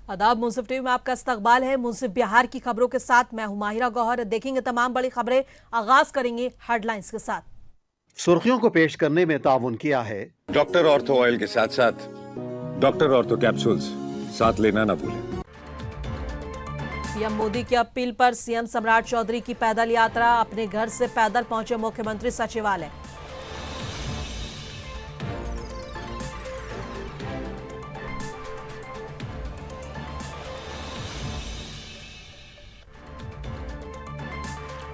आदाब, मुंसिफ टीवी में आपका इस्तकबाल है। मुंसिफ बिहार की खबरों के साथ मैं हूं माहिरा गौहर। देखेंगे तमाम बड़ी खबरें। आगाज करेंगे हेडलाइंस के साथ। सुर्खियों को पेश करने में ताउन किया है डॉक्टर ऑर्थो ऑयल के साथ साथ डॉक्टर ऑर्थो कैप्सूल्स साथ लेना ना भूलें। पीएम मोदी की अपील पर सीएम सम्राट चौधरी की पैदल यात्रा। अपने घर से पैदल पहुंचे मुख्यमंत्री सचिवालय।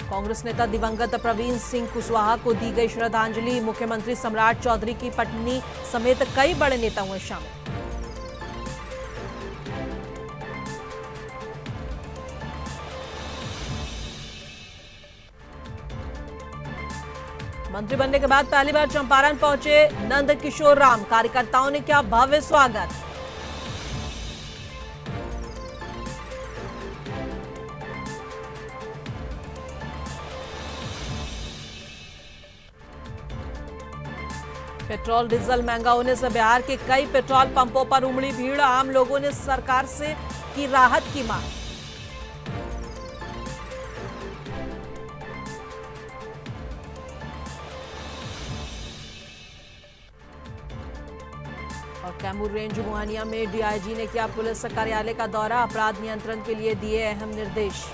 कांग्रेस नेता दिवंगत प्रवीण सिंह कुशवाहा को दी गई श्रद्धांजलि। मुख्यमंत्री सम्राट चौधरी की पत्नी समेत कई बड़े नेता हुए शामिल। मंत्री बनने के बाद पहली बार चंपारण पहुंचे नंद किशोर राम। कार्यकर्ताओं ने किया भव्य स्वागत। पेट्रोल डीजल महंगा होने से बिहार के कई पेट्रोल पंपों पर उमड़ी भीड़। आम लोगों ने सरकार से की राहत की मांग। और कैमूर रेंज मोहानिया में डीआईजी ने किया पुलिस कार्यालय का दौरा। अपराध नियंत्रण के लिए दिए अहम निर्देश।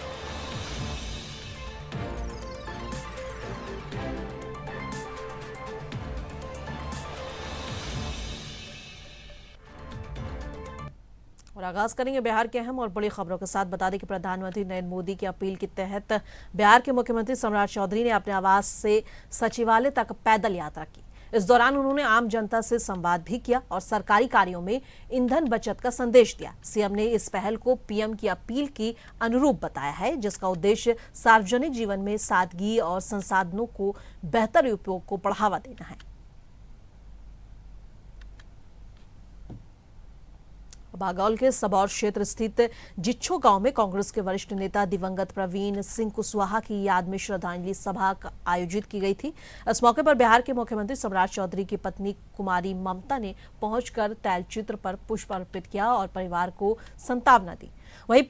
और आगाज करेंगे बिहार के अहम और बड़ी खबरों के साथ। बता दें कि प्रधानमंत्री नरेंद्र मोदी की अपील के तहत बिहार के मुख्यमंत्री सम्राट चौधरी ने अपने आवास से सचिवालय तक पैदल यात्रा की। इस दौरान उन्होंने आम जनता से संवाद भी किया और सरकारी कार्यों में ईंधन बचत का संदेश दिया। सीएम ने इस पहल को पीएम की अपील की अनुरूप बताया है, जिसका उद्देश्य सार्वजनिक जीवन में सादगी और संसाधनों को बेहतर उपयोग को बढ़ावा देना है। बागौल के सबौर क्षेत्र स्थित जिच्छो गांव में कांग्रेस के वरिष्ठ नेता दिवंगत प्रवीण सिंह कुशवाहा की याद में श्रद्धांजलि सभा आयोजित की गई थी। इस मौके पर बिहार के मुख्यमंत्री सम्राट चौधरी की पत्नी कुमारी ममता ने पहुंचकर तैलचित्र पर पुष्प अर्पित किया और परिवार को सांत्वना दी। वहीं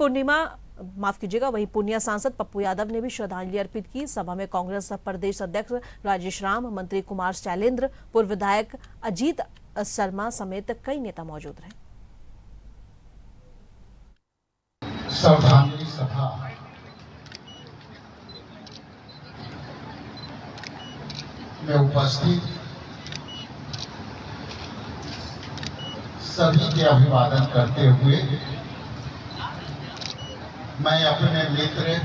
पूर्णिया सांसद पप्पू यादव ने भी श्रद्धांजलि अर्पित की। सभा में कांग्रेस प्रदेश अध्यक्ष राजेश राम, मंत्री कुमार शैलेंद्र, पूर्व विधायक अजीत शर्मा समेत कई नेता मौजूद रहे। श्रद्धांजलि सभा में उपस्थित सभी के अभिवादन करते हुए मैं अपने मित्र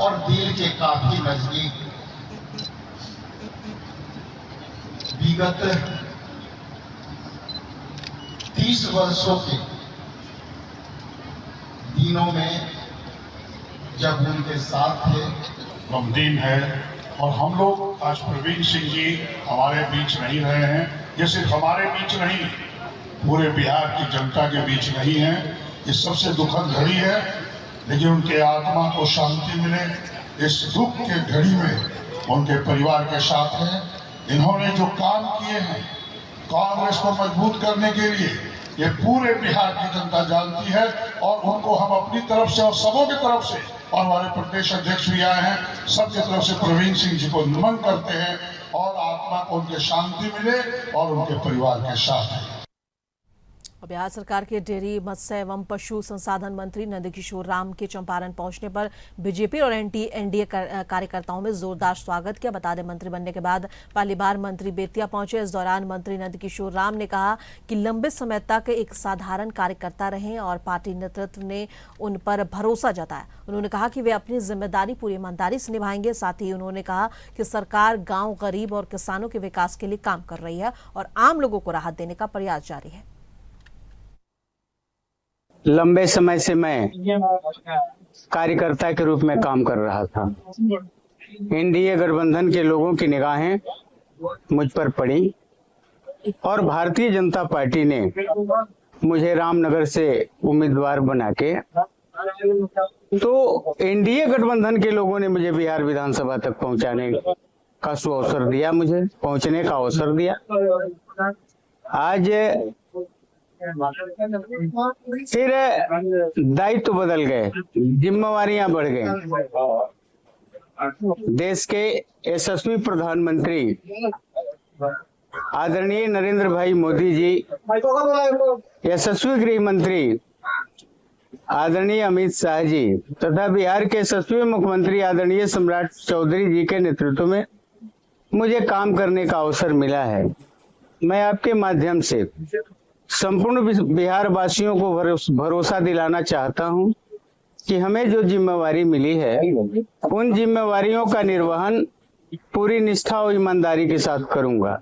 और दिल के काफी नजदीक विगत 30 वर्षों के दिनों में जब उनके साथ थे। गमगीन है और हम लोग आज प्रवीण सिंह जी हमारे बीच नहीं रहे हैं। ये सिर्फ हमारे बीच नहीं, पूरे बिहार की जनता के बीच नहीं है। ये सबसे दुखद घड़ी है, लेकिन उनके आत्मा को शांति मिले इस दुख के घड़ी में उनके परिवार के साथ हैं। इन्होंने जो काम किए हैं कांग्रेस को मजबूत करने के लिए, ये पूरे बिहार की जनता जानती है और उनको हम अपनी तरफ से और सबों की तरफ से, और हमारे प्रदेश अध्यक्ष भी आए हैं, सबकी तरफ से प्रवीण सिंह जी को नमन करते हैं और आत्मा को उनके शांति मिले और उनके परिवार के साथ है। बिहार सरकार के डेयरी, मत्स्य एवं पशु संसाधन मंत्री नंदकिशोर राम के चंपारण पहुंचने पर बीजेपी और एनडीए कार्यकर्ताओं में जोरदार स्वागत किया। बता दें, मंत्री बनने के बाद पहली बार मंत्री बेतिया पहुंचे। इस दौरान मंत्री नंदकिशोर राम ने कहा कि लंबे समय तक एक साधारण कार्यकर्ता रहे और पार्टी नेतृत्व ने उन पर भरोसा जताया। उन्होंने कहा कि वे अपनी जिम्मेदारी पूरी ईमानदारी से निभाएंगे। साथ ही उन्होंने कहा कि सरकार गाँव, गरीब और किसानों के विकास के लिए काम कर रही है और आम लोगों को राहत देने का प्रयास जारी है। लंबे समय से मैं कार्यकर्ता के रूप में काम कर रहा था। एनडीए गठबंधन के लोगों की निगाहें मुझ पर पड़ी और भारतीय जनता पार्टी ने मुझे रामनगर से उम्मीदवार बना के, तो एनडीए गठबंधन के लोगों ने मुझे बिहार विधानसभा तक पहुंचाने का सुअवसर दिया, मुझे पहुंचने का अवसर दिया। आज फिर दायित्व बदल गए, जिम्मेवारियां बढ़ गई। देश के यशस्वी प्रधानमंत्री आदरणीय नरेंद्र भाई मोदी जी, यशस्वी गृह मंत्री आदरणीय अमित शाह जी तथा बिहार के यशस्वी मुख्यमंत्री आदरणीय सम्राट चौधरी जी के नेतृत्व में मुझे काम करने का अवसर मिला है। मैं आपके माध्यम से संपूर्ण बिहार वासियों को भरोसा दिलाना चाहता हूं कि हमें जो जिम्मेवारी मिली है उन जिम्मेवारियों का निर्वहन पूरी निष्ठा और ईमानदारी के साथ करूंगा।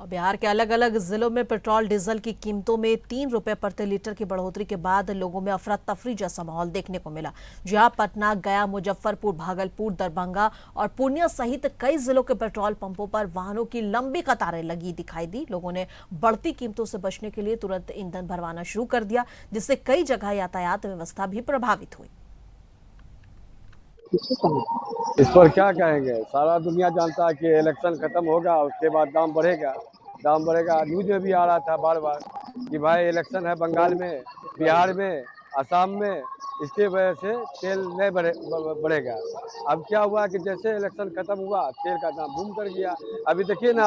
और बिहार के अलग अलग जिलों में पेट्रोल डीजल की कीमतों में 3 रुपए प्रति लीटर की बढ़ोतरी के बाद लोगों में अफरा तफरी जैसा माहौल देखने को मिला। जहां पटना, गया, मुजफ्फरपुर, भागलपुर, दरभंगा और पूर्णिया सहित कई जिलों के पेट्रोल पंपों पर वाहनों की लंबी कतारें लगी दिखाई दी। लोगों ने बढ़ती कीमतों से बचने के लिए तुरंत ईंधन भरवाना शुरू कर दिया, जिससे कई जगह यातायात व्यवस्था भी प्रभावित हुई। इस पर क्या कहेंगे, सारा दुनिया जानता है कि इलेक्शन खत्म होगा उसके बाद दाम बढ़ेगा। न्यूज में भी आ रहा था बार बार कि भाई इलेक्शन है बंगाल में, बिहार में, असम में, इसके वजह से तेल नहीं बढ़ेगा। अब क्या हुआ कि जैसे इलेक्शन खत्म हुआ तेल का दाम बूम कर गया। अभी देखिए ना,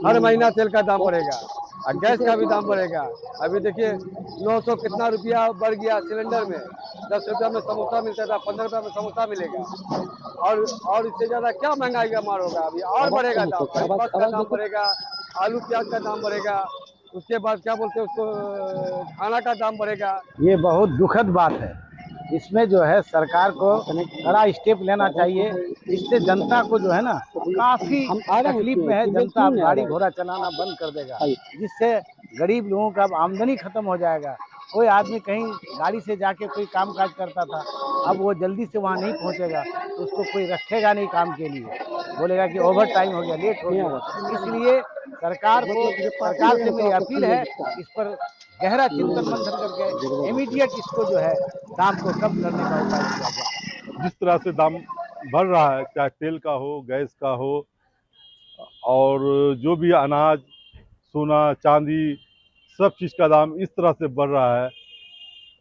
हर महीना तेल का दाम बढ़ेगा और गैस का भी दाम बढ़ेगा। अभी देखिए 900 कितना रुपया बढ़ गया सिलेंडर में। 10 रुपया में समोसा मिलता था, 15 रुपया में समोसा मिलेगा। और इससे ज्यादा क्या महंगाई का मार होगा, अभी और बढ़ेगा दाम। बस का दाम बढ़ेगा, आलू प्याज का दाम बढ़ेगा, उसके बाद क्या बोलते हैं उसको, खाना का दाम बढ़ेगा। ये बहुत दुखद बात है। इसमें जो है सरकार को बड़ा स्टेप लेना चाहिए। इससे जनता को जो है ना काफी तकलीफ में है। जनता अब गाड़ी घोड़ा चलाना बंद कर देगा, जिससे गरीब लोगों का अब आमदनी खत्म हो जाएगा। कोई आदमी कहीं गाड़ी से जाके कोई काम काज करता था, अब वो जल्दी से वहाँ नहीं पहुँचेगा तो उसको कोई रखेगा नहीं काम के लिए, बोलेगा कि ओवर टाइम हो गया, लेट हो गया। इसलिए सरकार से मेरी अपील है, इस पर गहरा चिंतन मंथन करके इमीडिएट इसको जो है दाम को कम करने का उपाय किया जाए। जिस तरह से दाम बढ़ रहा है, चाहे तेल का हो, गैस का हो, और जो भी अनाज, सोना, चांदी, सब चीज़ का दाम इस तरह से बढ़ रहा है,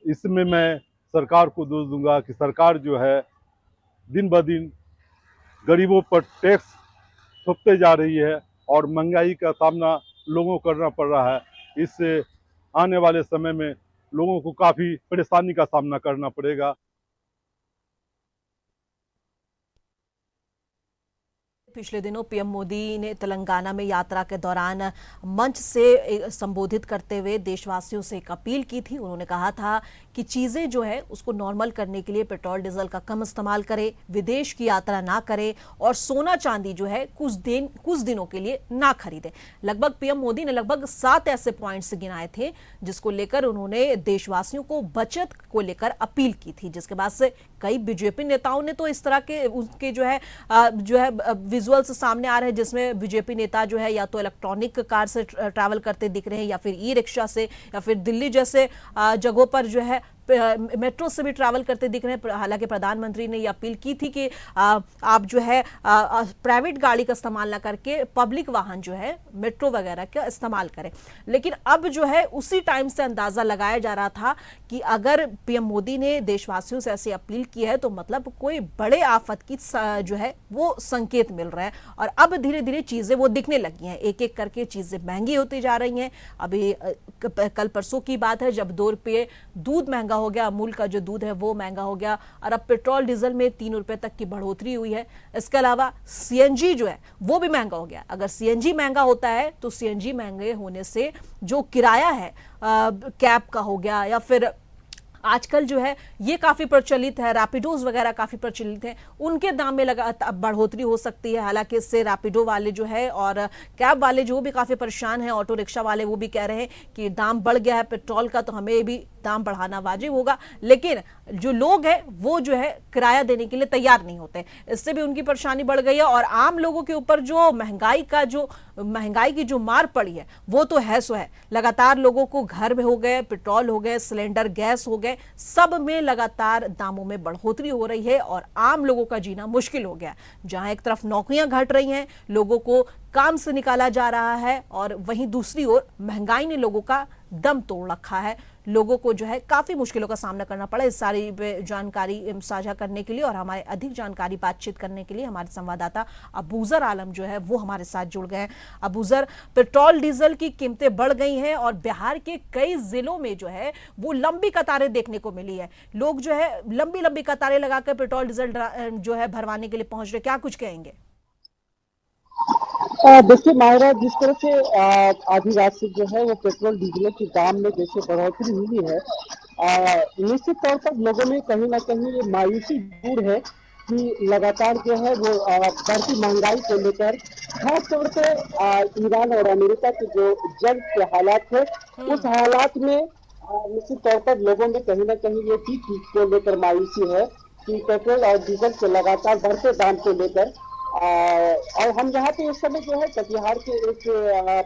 इसमें मैं सरकार को दोष दूंगा कि सरकार जो है दिन ब दिन गरीबों पर टैक्स थोपते जा रही है और महंगाई का सामना लोगों को करना पड़ रहा है। इससे आने वाले समय में लोगों को काफ़ी परेशानी का सामना करना पड़ेगा। पिछले दिनों पीएम मोदी ने तेलंगाना में यात्रा के दौरान मंच से संबोधित करते हुए देशवासियों से एक अपील की थी। उन्होंने कहा था कि चीजें जो है उसको नॉर्मल करने के लिए पेट्रोल डीजल का कम इस्तेमाल करें, विदेश की यात्रा ना करें और सोना चांदी जो है कुछ दिनों के लिए ना खरीदें। लगभग पीएम मोदी ने लगभग 7 ऐसे पॉइंट्स गिनाए थे जिसको लेकर उन्होंने देशवासियों को बचत को लेकर अपील की थी, जिसके बाद से कई बीजेपी नेताओं ने तो इस तरह के उनके जो है विजुअल्स सामने आ रहे हैं जिसमें बीजेपी नेता जो है या तो इलेक्ट्रॉनिक कार से ट्रैवल करते दिख रहे हैं या फिर ई रिक्शा से या फिर दिल्ली जैसे जगहों पर जो है मेट्रो से भी ट्रैवल करते दिख रहे हैं। हालांकि प्रधानमंत्री ने यह अपील की थी कि आप जो है प्राइवेट गाड़ी का इस्तेमाल ना करके पब्लिक वाहन जो है मेट्रो वगैरह का इस्तेमाल करें। लेकिन अब जो है उसी टाइम से अंदाजा लगाया जा रहा था कि अगर पीएम मोदी ने देशवासियों से ऐसी अपील की है तो मतलब कोई बड़े आफत की जो है वो संकेत मिल रहा है और अब धीरे धीरे चीजें वो दिखने लगी हैं। एक एक करके चीजें महंगी होती जा रही हैं। अभी कल परसों की बात है जब 2 रुपये दूध महंगा हो गया, अमूल का जो दूध है वो महंगा हो गया और अब पेट्रोल डीजल में 3 रुपए तक की बढ़ोतरी हुई है। इसके अलावा सीएनजी जो है वो भी महंगा हो गया। अगर सीएनजी महंगा होता है तो सीएनजी महंगे होने से जो किराया है कैब का हो गया या फिर आजकल जो है ये काफी प्रचलित है, रैपिडोज वगैरह काफी प्रचलित है, उनके दाम में बढ़ोतरी हो सकती है। हालांकि इससे रैपिडो वाले जो है और कैब वाले जो भी काफी परेशान हैं, ऑटो रिक्शा वाले वो भी कह रहे हैं कि दाम बढ़ गया है पेट्रोल का तो हमें भी दाम बढ़ाना वाजिब होगा, लेकिन जो लोग हैं वो जो है किराया देने के लिए तैयार नहीं होते। इससे भी उनकी परेशानी बढ़ गई है और आम लोगों के ऊपर जो महंगाई की जो मार पड़ी है वो तो है सो है। लगातार लोगों को घर में हो गए, पेट्रोल हो गए, सिलेंडर गैस हो गए, सब में लगातार दामों में बढ़ोतरी हो रही है और आम लोगों का जीना मुश्किल हो गया। जहां एक तरफ नौकरियां घट रही हैं, लोगों को काम से निकाला जा रहा है और वहीं दूसरी ओर महंगाई ने लोगों का दम तोड़ रखा है। लोगों को जो है काफी मुश्किलों का सामना करना पड़ा। इस सारी जानकारी साझा करने के लिए और हमारे अधिक जानकारी बातचीत करने के लिए हमारे संवाददाता अबूजर आलम जो है वो हमारे साथ जुड़ गए हैं। अबूजर, पेट्रोल डीजल की कीमतें बढ़ गई हैं और बिहार के कई जिलों में जो है वो लंबी कतारें देखने को मिली है। लोग जो है लंबी लंबी कतारें लगाकर पेट्रोल डीजल जो है भरवाने के लिए पहुंच रहे, क्या कुछ कहेंगे? देखिए माहिरा, जिस तरह से आधी रात से जो है वो पेट्रोल डीजल के दाम में जैसे बढ़ोतरी हुई है, निश्चित तौर पर लोगों में कहीं ना कहीं ये मायूसी दूर है कि लगातार जो है वो बढ़ती महंगाई को लेकर खासतौर पे ईरान और अमेरिका के जो जंग के हालात है उस हालात में निश्चित तौर पर लोगों में कहीं ना कहीं ये चीज को लेकर मायूसी है कि पेट्रोल और डीजल के लगातार बढ़ते दाम को लेकर। और हम यहाँ पे इस समय जो है कटिहार के एक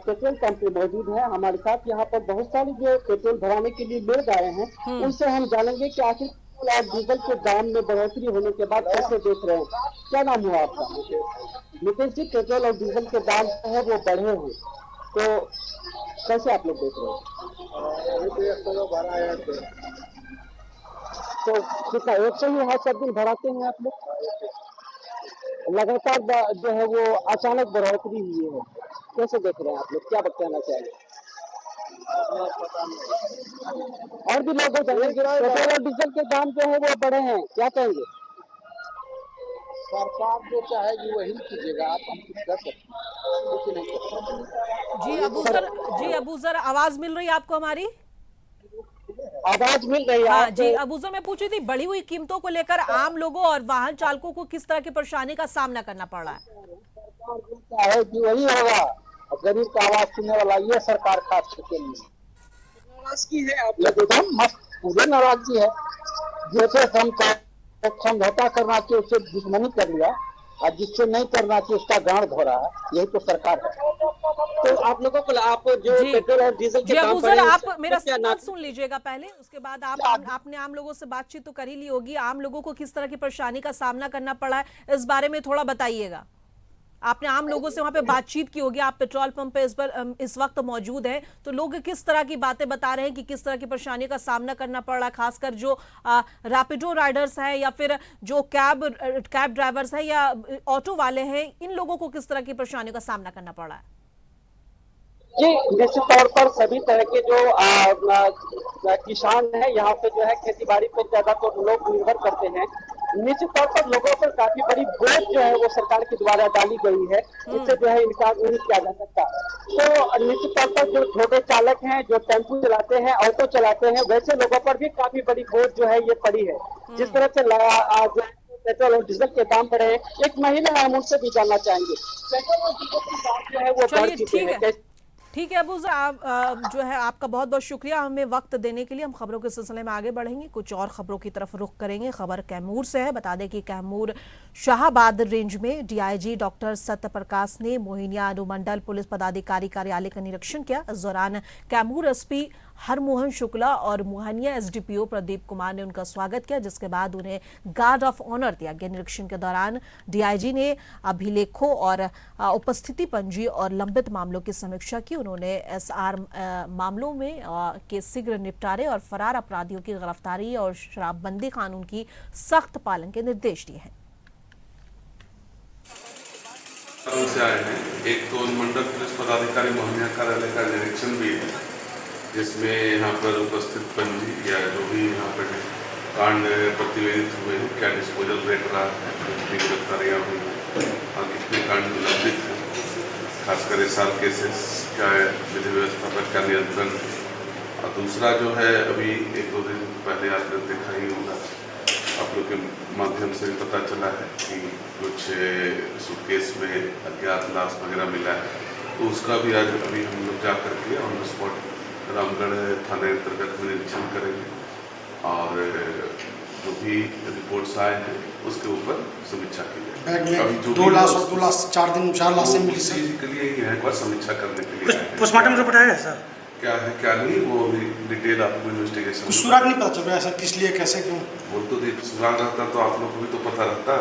पेट्रोल पंप पे मौजूद है। हमारे साथ यहाँ पर बहुत सारे जो पेट्रोल भराने के लिए लोग आए हैं, उनसे हम जानेंगे कि आखिर पेट्रोल और डीजल के दाम में बढ़ोतरी होने के बाद कैसे देख रहे हैं। क्या नाम हुआ आपका? नितेश जी, पेट्रोल और डीजल के दाम जो है वो बढ़े हैं तो कैसे आप लोग देख रहे हैं? तो कितना एक से ही हर सब दिन भराते हैं आप लोग? लगातार जो है वो अचानक बढ़ोतरी हुई है, कैसे देख रहे हैं आप लोग? क्या बताना चाहिए? और भी लोग पेट्रोल और डीजल के दाम जो है वो बढ़े हैं, क्या कहेंगे? सरकार जो चाहेगी वही कीजिएगा, आप हम कुछ कर सकते हैं। जी अबूजर, आवाज मिल रही है आपको हमारी? आवाज मिल रही है? हाँ जी अबूजर, मैं पूछ रही थी बढ़ी हुई कीमतों को लेकर आम लोगों और वाहन चालकों को किस तरह की परेशानी का सामना करना पड़ रहा है? सरकार जो चाहे कि वही होगा, गरीब का आवाज सुनने वाला ये सरकार खास करके नाराजगी है। आप लोग मस्त पूरे नाराजगी है। जैसे समझौता करना चाहिए उससे दुश्मनी कर लिया और जिससे नहीं करना चाहिए उसका गांड धो रहा है, यही तो सरकार है। तो आप लोगों को आप जो पेट्रोल और डीजल के दाम बढ़े, आप मेरा सवाल सुन लीजिएगा पहले, उसके बाद आपने आम लोगों से बातचीत तो कर ही ली होगी। आम लोगों को किस तरह की परेशानी का सामना करना पड़ा है इस बारे में थोड़ा बताइएगा। आपने आम लोगों से वहां पे बातचीत की होगी, आप पेट्रोल पंप पे इस वक्त मौजूद हैं, तो लोग किस तरह की बातें बता रहे हैं कि किस तरह की परेशानी का सामना करना पड़ रहा है, खासकर जो रैपिडो राइडर्स हैं या फिर जो कैब ड्राइवर्स हैं या ऑटो वाले हैं, इन लोगों को किस तरह की परेशानी का सामना करना पड़ रहा है? जी, निश्चित तौर पर सभी तरह के जो किसान हैं यहाँ पे जो है खेती बाड़ी पर ज्यादा तो लोग निर्भर करते हैं। निश्चित तौर पर लोगों पर काफी बड़ी बोझ जो है वो सरकार के द्वारा डाली गई है, इससे जो है इनकार नहीं किया जा सकता। तो निश्चित तौर पर जो छोटे चालक हैं, जो टेम्पो चलाते हैं, ऑटो चलाते हैं, वैसे लोगों पर भी काफी बड़ी बोझ जो है ये पड़ी है। जिस तरह से पेट्रोल और डीजल के दाम बढ़े, एक महिला हम उनसे भी जानना चाहेंगे पेट्रोल और डीजल के दाम जो है वो बढ़ चुके हैं। ठीक है अबूजर, आप जो है आपका बहुत बहुत शुक्रिया हमें वक्त देने के लिए। हम खबरों के सिलसिले में आगे बढ़ेंगे, कुछ और खबरों की तरफ रुख करेंगे। खबर कैमूर से है। बता दें कि कैमूर शाहाबाद रेंज में डीआईजी डॉक्टर सत्य प्रकाश ने मोहिनिया अनुमंडल पुलिस पदाधिकारी कार्यालय का निरीक्षण किया। इस दौरान कैमूर एसपी हरमोहन शुक्ला और मोहनिया एसडीपीओ प्रदीप कुमार ने उनका स्वागत किया, जिसके बाद उन्हें गार्ड ऑफ ऑनर दिया गया। निरीक्षण के दौरान डीआईजी ने अभिलेखों और उपस्थिति पंजी और लंबित मामलों की समीक्षा की। उन्होंने एसआर मामलों में के शीघ्र निपटारे और फरार अपराधियों की गिरफ्तारी और शराबबंदी कानून की सख्त पालन के निर्देश दिए हैं। से आए हैं, एक तो अनुमंडल पुलिस पदाधिकारी मोहनिया कार्यालय का निरीक्षण भी है, जिसमें यहाँ पर उपस्थित पंजी या जो भी यहाँ पर कांड प्रतिवेदित हुए हैं, क्या डिस्पोजल रेट रहा है, कितनी गिरफ्तारियाँ हुई हैं और कितने कांड लंबित हैं, खासकर एसआर केसेस का विधि व्यवस्था पर क्या नियंत्रण है। और दूसरा जो है, अभी एक दो दिन पहले आपने देखा ही होगा, आप लोग के माध्यम से भी पता चला है कि कुछ सूटकेस में अज्ञात लाश वगैरह मिला है, तो उसका भी आज अभी हम लोग जा करके ऑन द स्पॉट रामगढ़ थाने अंतर्गत में निरीक्षण करेंगे और जो भी रिपोर्ट्स आए हैं उसके ऊपर समीक्षा की जाएगी। बैग में 2 लाख और 2 लाख 4 लाख से मिली इसी के लिए ही है, एक बार समीक्षा करने के लिए पोस्टमार्टम रिपोर्ट आया है सर? क्या है क्या नहीं वो अभी डिटेल आपको इन्वेस्टिगेशन कुछ सुराग नहीं पता चल रहा है सर, किस लिए कैसे क्यों? बोल तो सुराग रहता तो आप लोग को भी तो पता रहता।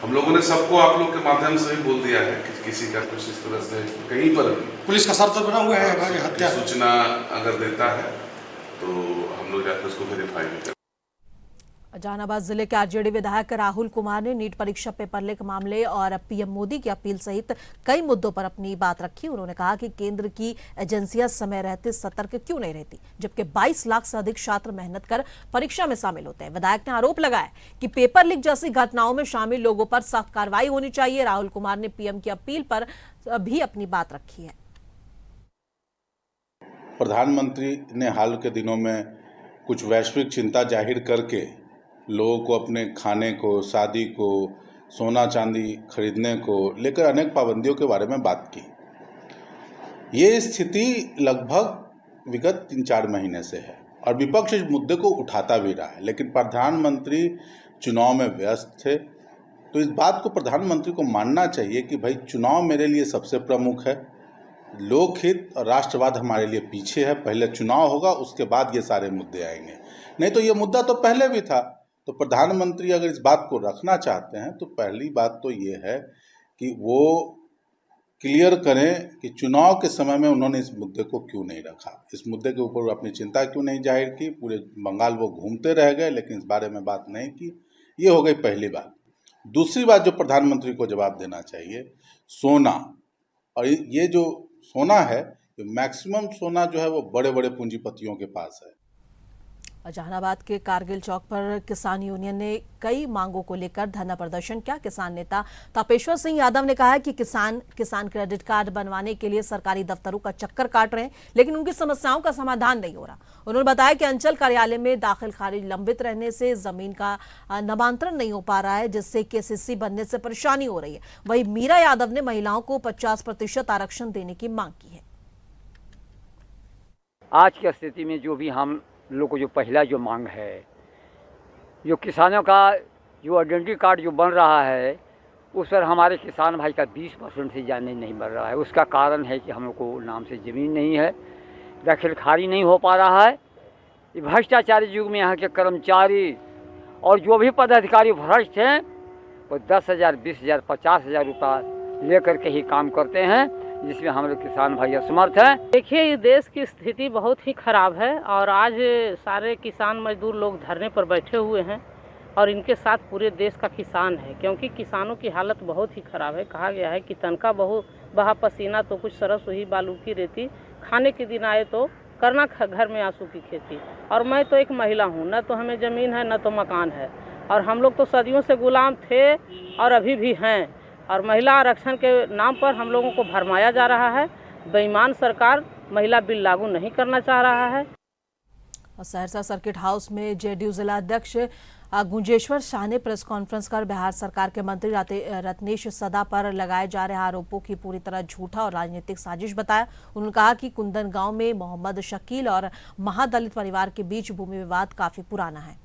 हम लोगों ने सबको आप लोग के माध्यम से ही बोल दिया है कि किसी का कुछ इस तरह से कहीं पर पुलिस का सर तो बना हुआ है हत्या सूचना अगर देता है तो हम लोग जाकर उसको वेरीफाई भी करें। जहानाबाद जिले के आरजेडी विधायक राहुल कुमार ने नीट परीक्षा पेपर लीक मामले और पीएम मोदी की अपील सहित कई मुद्दों पर अपनी बात रखी। उन्होंने कहा कि केंद्र की एजेंसियां समय रहते सतर्क क्यों नहीं रहती, जबकि 22 लाख से अधिक छात्र मेहनत कर परीक्षा में शामिल होते हैं। विधायक ने आरोप लगाया कि पेपर लीक जैसी घटनाओं में शामिल लोगों पर सख्त कार्रवाई होनी चाहिए। राहुल कुमार ने पीएम की अपील पर भी अपनी बात रखी है। प्रधानमंत्री ने हाल के दिनों में कुछ वैश्विक चिंता जाहिर करके लोगों को अपने खाने को, शादी को, सोना चांदी खरीदने को लेकर अनेक पाबंदियों के बारे में बात की। ये स्थिति लगभग विगत 3-4 महीने से है और विपक्ष इस मुद्दे को उठाता भी रहा है, लेकिन प्रधानमंत्री चुनाव में व्यस्त थे। तो इस बात को प्रधानमंत्री को मानना चाहिए कि भाई चुनाव मेरे लिए सबसे प्रमुख है, लोकहित और राष्ट्रवाद हमारे लिए पीछे है। पहले चुनाव होगा, उसके बाद ये सारे मुद्दे आएंगे। नहीं तो ये मुद्दा तो पहले भी था। तो प्रधानमंत्री अगर इस बात को रखना चाहते हैं तो पहली बात तो ये है कि वो क्लियर करें कि चुनाव के समय में उन्होंने इस मुद्दे को क्यों नहीं रखा, इस मुद्दे के ऊपर अपनी चिंता क्यों नहीं जाहिर की। पूरे बंगाल वो घूमते रह गए लेकिन इस बारे में बात नहीं की। ये हो गई पहली बात। दूसरी बात जो प्रधानमंत्री को जवाब देना चाहिए, सोना। और ये जो सोना है, मैक्सिमम सोना जो है वो बड़े बड़े पूंजीपतियों के पास है। जहानाबाद के कारगिल चौक पर किसान यूनियन ने कई मांगों को लेकर धरना प्रदर्शन किया। किसान नेता तापेश्वर सिंह यादव ने कहा है कि किसान क्रेडिट कार्ड बनवाने के लिए सरकारी दफ्तरों का चक्कर काट रहे हैं, लेकिन उनकी समस्याओं का समाधान नहीं हो रहा। उन्होंने बताया कि अंचल कार्यालय में दाखिल खारिज लंबित रहने से जमीन का नामांतरण नहीं हो पा रहा है, जिससे केसीसी बनने से परेशानी हो रही है। वहीं मीरा यादव ने महिलाओं को 50% आरक्षण देने की मांग की है। आज की स्थिति में जो भी हम लोग को जो पहला जो मांग है, जो किसानों का जो आइडेंटिटी कार्ड जो बन रहा है उस पर हमारे किसान भाई का 20% से ज़्यादा नहीं बन रहा है। उसका कारण है कि हम लोग को नाम से ज़मीन नहीं है, दाखिल खारिज नहीं हो पा रहा है। भ्रष्टाचारी युग में यहाँ के कर्मचारी और जो भी पदाधिकारी भ्रष्ट हैं वो 10,000, 20,000, 50,000 रुपया लेकर के ही काम करते हैं, जिसमें हम लोग किसान भाई असमर्थ हैं। देखिए, ये देश की स्थिति बहुत ही ख़राब है और आज सारे किसान मजदूर लोग धरने पर बैठे हुए हैं और इनके साथ पूरे देश का किसान है, क्योंकि किसानों की हालत बहुत ही ख़राब है। कहा गया है कि तनका बहु बहा पसीना तो कुछ सरस हुई बालू की रेती, खाने के दिन आए तो करना घर में आंसू की खेती। और मैं तो एक महिला हूँ, न तो हमें ज़मीन है न तो मकान है, और हम लोग तो सदियों से गुलाम थे और अभी भी हैं। और महिला आरक्षण के नाम पर हम लोगों को भरमाया जा रहा है। बेईमान सरकार महिला बिल लागू नहीं करना चाह रहा है। सहरसा सर्किट हाउस में जेडीयू जिला अध्यक्ष गुंजेश्वर शाह ने प्रेस कॉन्फ्रेंस कर बिहार सरकार के मंत्री रत्नेश सदा पर लगाए जा रहे आरोपों की पूरी तरह झूठा और राजनीतिक साजिश बताया। उन्होंने कहा कि कुंदन गांव में मोहम्मद शकील और महादलित परिवार के बीच भूमि विवाद काफी पुराना है।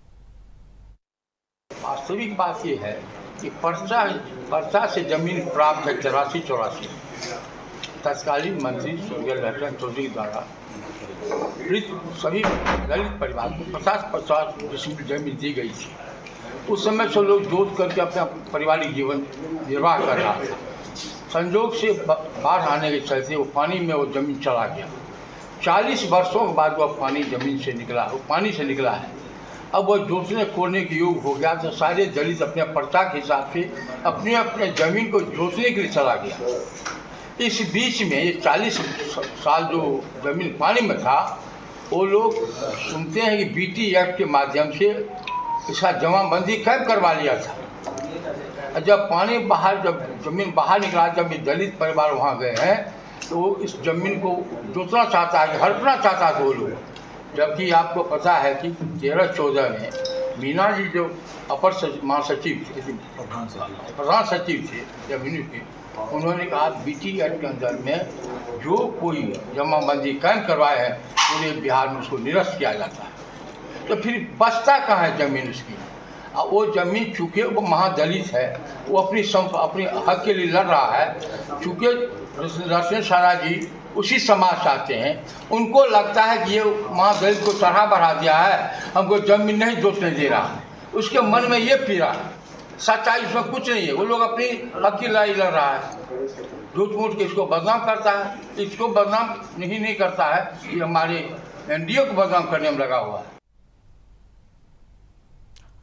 वास्तविक बात यह है कि परसा से जमीन प्राप्त है 84 तत्कालीन मंत्री स्वर्गीय लखन चौधरी द्वारा सभी दलित परिवार को 50 डिसमिल जमीन दी गई थी। उस समय से लोग जोत करके अपना पारिवारिक जीवन निर्वाह कर रहा था। संजोग से बाढ़ आने के चलते वो पानी में वो जमीन चला गया। 40 वर्षों के बाद वो पानी जमीन से निकला, वो पानी से निकला है। अब वह जोतने कोड़ने के योग हो गया, तो सारे दलित अपने पर्चा के हिसाब से अपने अपने ज़मीन को जोतने के लिए चला गया। इस बीच में ये 40 साल जो ज़मीन पानी में था, वो लोग सुनते हैं कि बीटी एक्ट के माध्यम से इसका जमाबंदी कैद करवा लिया था। जब पानी बाहर, जब ज़मीन बाहर निकला, जब ये दलित परिवार वहाँ गए हैं तो इस ज़मीन को जोतना चाहता है, हड़पना चाहता था वो लोग। जबकि आपको पता है कि 13-14 में मीना जी जो अपर महासचिव थे, प्रधान सचिव थे रेवेन्यू के, उन्होंने कहा BT एक्ट के अंदर में जो कोई जमाबंदी कैंप करवाए हैं पूरे बिहार में उसको निरस्त किया जाता है। तो फिर बचता कहाँ है ज़मीन उसकी? अब वो ज़मीन चूँकि वो महादलित है, वो अपनी हक के लिए लड़ रहा है, चूँकि रश्मि सारा जी उसी समाज से आते हैं, उनको लगता है कि ये महादलित को चढ़ा बढ़ा दिया है, हमको ज़मीन नहीं जोतने दे रहा है, उसके मन में ये पीड़ा है। सच्चाई उसमें कुछ नहीं है, वो लोग अपनी हक की लड़ाई लड़ रहा है, झूठ मूठ के इसको बदनाम करता है, इसको बदनाम नहीं करता है, ये हमारे NDA को बदनाम करने में लगा हुआ है।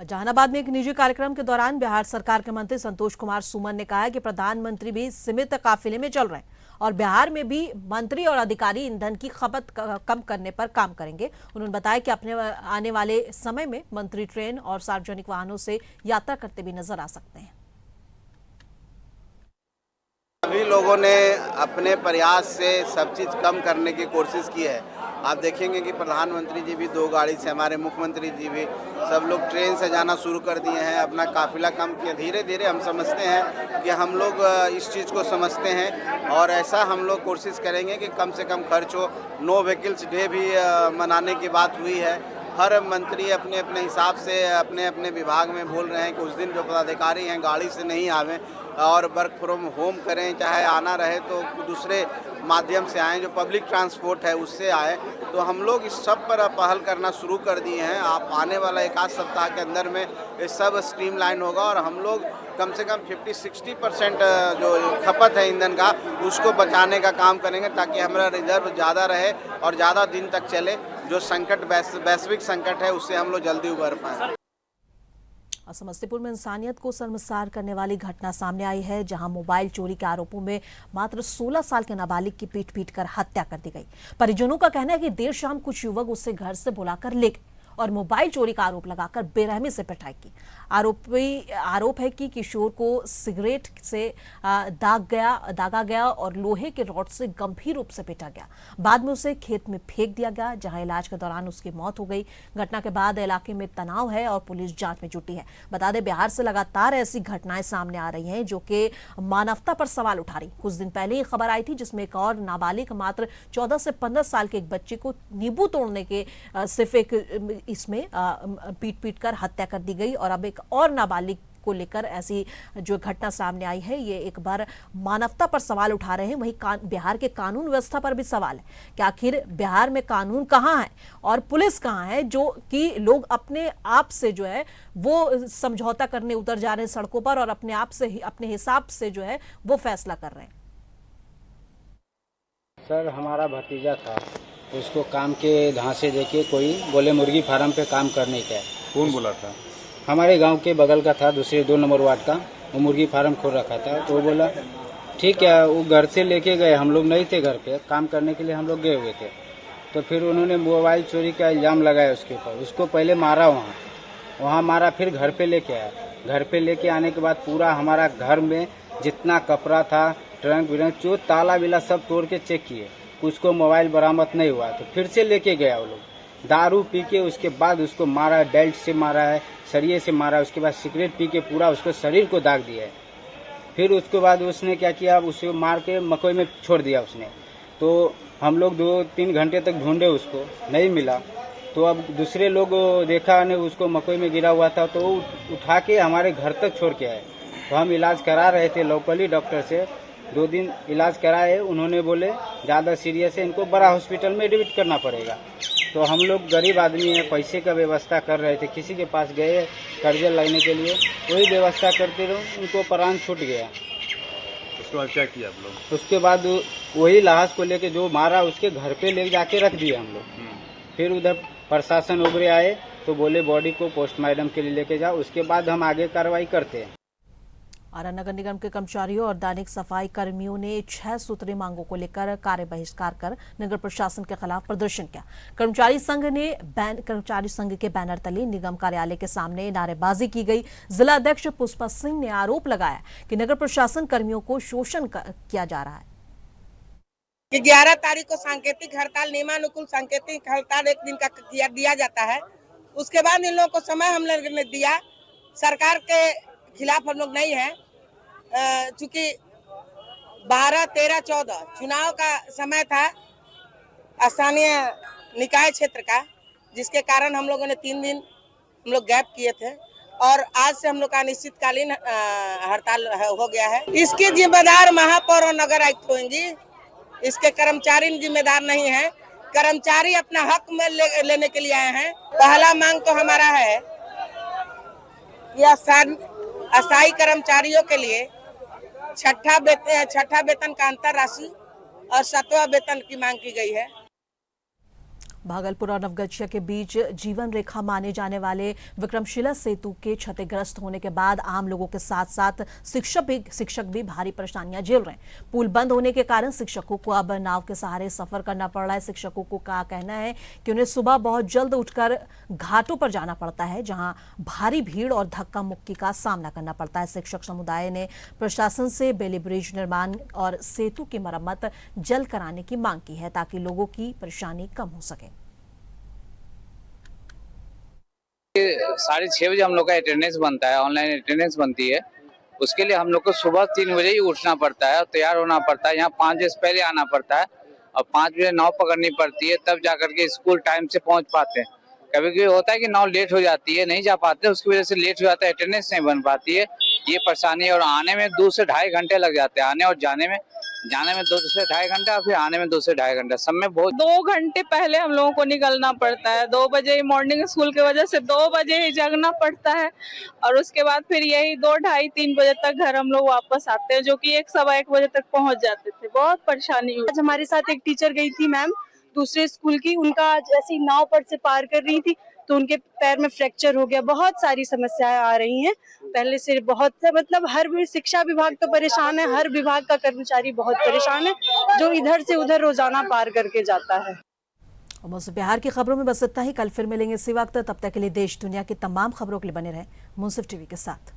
जहानाबाद में एक निजी कार्यक्रम के दौरान बिहार सरकार के मंत्री संतोष कुमार सुमन ने कहा है कि प्रधानमंत्री भी सीमित काफिले में चल रहे हैं और बिहार में भी मंत्री और अधिकारी ईंधन की खपत कम करने पर काम करेंगे। उन्होंने बताया कि अपने आने वाले समय में मंत्री ट्रेन और सार्वजनिक वाहनों से यात्रा करते भी नजर आ सकते हैं। सभी लोगों ने अपने प्रयास से सब चीज़ कम करने की कोशिश की है। आप देखेंगे कि प्रधानमंत्री जी भी 2 गाड़ी से, हमारे मुख्यमंत्री जी भी, सब लोग ट्रेन से जाना शुरू कर दिए हैं, अपना काफिला कम किया। धीरे धीरे हम समझते हैं कि हम लोग इस चीज़ को समझते हैं और ऐसा हम लोग कोशिश करेंगे कि कम से कम खर्च हो। नो व्हीकल्स डे भी मनाने की बात हुई है। हर मंत्री अपने अपने हिसाब से अपने अपने विभाग में बोल रहे हैं कि उस दिन जो पदाधिकारी हैं गाड़ी से नहीं आवें और वर्क फ्रॉम होम करें, चाहे आना रहे तो दूसरे माध्यम से आएँ, जो पब्लिक ट्रांसपोर्ट है उससे आए। तो हम लोग इस सब पर पहल करना शुरू कर दिए हैं। आप आने वाला 1 आध सप्ताह के अंदर में ये सब स्ट्रीमलाइन होगा और हम लोग कम से कम 50-60% जो खपत है ईंधन का उसको बचाने का काम करेंगे ताकि हमारा रिजर्व ज़्यादा रहे और ज़्यादा दिन तक चले। जो संकट वैश्विक संकट है उससे हम लोग जल्दी उबर पाएँ। और समस्तीपुर में इंसानियत को शर्मसार करने वाली घटना सामने आई है, जहां मोबाइल चोरी के आरोपों में मात्र 16 साल के नाबालिग की पीट कर हत्या कर दी गई। परिजनों का कहना है कि देर शाम कुछ युवक उसे घर से बुलाकर ले गए और मोबाइल चोरी का आरोप लगाकर बेरहमी से पिटाई की। आरोप है कि किशोर को सिगरेट से दागा गया और लोहे के रॉड से गंभीर रूप से पीटा गया। बाद में उसे खेत में फेंक दिया गया, जहां इलाज के दौरान उसकी मौत हो गई। घटना के बाद इलाके में तनाव है और पुलिस जांच में जुटी है। बता दें, बिहार से लगातार ऐसी घटनाएं सामने आ रही हैं जो कि मानवता पर सवाल उठा रही। कुछ दिन पहले ही खबर आई थी जिसमें एक और नाबालिग मात्र 14 से 15 साल के एक बच्चे को नींबू तोड़ने के सिर्फ एक इसमें पीट कर हत्या कर दी गई। और अब एक और नाबालिग को लेकर ऐसी जो घटना सामने आई है, ये एक बार मानवता पर सवाल उठा रहे हैं। वहीं बिहार के कानून व्यवस्था पर भी सवाल है कि आखिर बिहार में कानून कहाँ है और पुलिस कहाँ है, जो कि लोग अपने आप से जो है वो समझौता करने उतर जा रहे हैं सड़कों पर और अपने आप से अपने हिसाब से जो है वो फैसला कर रहे हैं। सर, हमारा भतीजा था, उसको काम के धांसे देके कोई बोले मुर्गी फार्म पे काम करने का। कौन बोला था? हमारे गांव के बगल का था, दूसरे 2 नंबर वार्ड का। वो मुर्गी फार्म खोल रखा था, तो वो बोला ठीक है। वो घर से लेके गए, हम लोग नहीं थे घर पे, काम करने के लिए हम लोग गए हुए थे। तो फिर उन्होंने मोबाइल चोरी का इल्ज़ाम लगाया उसके ऊपर। उसको पहले मारा, वहाँ मारा, फिर घर पे लेके आया। घर पे लेके आने के बाद पूरा हमारा घर में जितना कपड़ा था, ट्रंक विरंक, जो ताला बिला सब तोड़ के चेक किए, उसको मोबाइल बरामद नहीं हुआ। तो फिर से लेके गया वो लोग, दारू पी के। उसके बाद उसको मारा, बेल्ट से मारा है, सरिये से मारा। उसके बाद सिगरेट पी के पूरा उसको शरीर को दाग दिया है। फिर उसके बाद उसने क्या किया, उसे मार के मकई में छोड़ दिया उसने। तो हम लोग 2-3 घंटे तक ढूंढे, उसको नहीं मिला। तो अब दूसरे लोग देखा ने उसको मकई में गिरा हुआ था, तो उठा के हमारे घर तक छोड़ के आए। तो हम इलाज करा रहे थे लोकली डॉक्टर से, 2 दिन इलाज कराए। उन्होंने बोले ज़्यादा सीरियस है, इनको बड़ा हॉस्पिटल में एडमिट करना पड़ेगा। तो हम लोग गरीब आदमी हैं, पैसे का व्यवस्था कर रहे थे, किसी के पास गए कर्जे लगने के लिए, वही व्यवस्था करते रहो, उनको प्राण छूट गया। उसके बाद क्या किया आप लोग? उसके बाद वही लाश को लेके जो मारा उसके घर पे ले जाके रख दिया हम लोग। फिर उधर प्रशासन वगैरह आए तो बोले बॉडी को पोस्टमार्टम के लिए लेके जाओ, उसके बाद हम आगे कार्रवाई करते हैं। आरा नगर निगम के कर्मचारियों और दैनिक सफाई कर्मियों ने 6 सूत्री मांगों को लेकर कार्य बहिष्कार कर नगर प्रशासन के खिलाफ प्रदर्शन किया। कर्मचारी संघ के बैनर तले निगम कार्यालय के सामने नारेबाजी की गई। जिला अध्यक्ष पुष्पा सिंह ने आरोप लगाया कि नगर प्रशासन कर्मियों को शोषण किया जा रहा है। 11 तारीख को सांकेतिक हड़ताल, नियमानुकूल सांकेतिक हड़ताल 1 दिन का दिया जाता है। उसके बाद इन लोगों को समय हम लोग ने दिया। सरकार के खिलाफ हम लोग नहीं है, चूंकि 12, 13, 14 चुनाव का समय था स्थानीय निकाय क्षेत्र का, जिसके कारण हम लोगों ने 3 दिन हम लोग गैप किए थे और आज से हम लोग का अनिश्चितकालीन हड़ताल हो गया है। इसकी जिम्मेदार महापौर और नगर आयुक्त होंगी, इसके कर्मचारी जिम्मेदार नहीं है। कर्मचारी अपना हक में लेने के लिए आए हैं। पहला मांग तो हमारा है कि अस्थायी कर्मचारियों के लिए छठा वेतन का अंतर राशि और 7वां वेतन की मांग की गई है। भागलपुर और नवगछिया के बीच जीवन रेखा माने जाने वाले विक्रमशिला सेतु के क्षतिग्रस्त होने के बाद आम लोगों के साथ साथ शिक्षक भी भारी परेशानियां झेल रहे हैं। पुल बंद होने के कारण शिक्षकों को अब नाव के सहारे सफर करना पड़ रहा है। शिक्षकों को का कहना है कि उन्हें सुबह बहुत जल्द उठकर घाटों पर जाना पड़ता है, जहां भारी भीड़ और धक्का मुक्की का सामना करना पड़ता है। शिक्षक समुदाय ने प्रशासन से बेली ब्रिज निर्माण और सेतु की मरम्मत जल्द कराने की मांग की है, ताकि लोगों की परेशानी कम हो सके। 6:30 बजे हम लोग का अटेंडेंस बनता है, ऑनलाइन अटेंडेंस बनती है। उसके लिए हम लोग को सुबह 3 बजे ही उठना पड़ता है और तैयार होना पड़ता है। यहाँ 5 बजे से पहले आना पड़ता है और 5 बजे नाव पकड़नी पड़ती है, तब जाकर के स्कूल टाइम से पहुँच पाते हैं। कभी कभी होता है कि नाव लेट हो जाती है, नहीं जा पाते, उसकी वजह से लेट हो जाता है, अटेंडेंस नहीं बन पाती है, ये परेशानी है। और आने में 2 से ढाई घंटे लग जाते हैं, आने और जाने में 2 से ढाई घंटा, फिर आने में 2 से ढाई घंटा। सब में बहुत 2 घंटे पहले हम लोगों को निकलना पड़ता है। 2 बजे मॉर्निंग स्कूल की वजह से 2 बजे ही जगना पड़ता है और उसके बाद फिर यही 2, ढाई, 3 बजे तक घर हम लोग वापस आते हैं, जो कि 1, सवा 1 बजे तक पहुंच जाते थे। बहुत परेशानी हुई। आज हमारे साथ एक टीचर गई थी मैम दूसरे स्कूल की, उनका जैसे नाव पर से पार कर रही थी तो उनके पैर में फ्रैक्चर हो गया। बहुत सारी समस्याएं आ रही हैं पहले से बहुत, मतलब हर शिक्षा विभाग तो परेशान है, हर विभाग का कर्मचारी बहुत परेशान है, जो इधर से उधर रोजाना पार करके जाता है। मुंसिफ बिहार की खबरों में बस इतना ही। कल फिर मिलेंगे इसी वक्त, तब तक के लिए देश दुनिया की तमाम खबरों के लिए बने रहें मुंसिफ टीवी के साथ।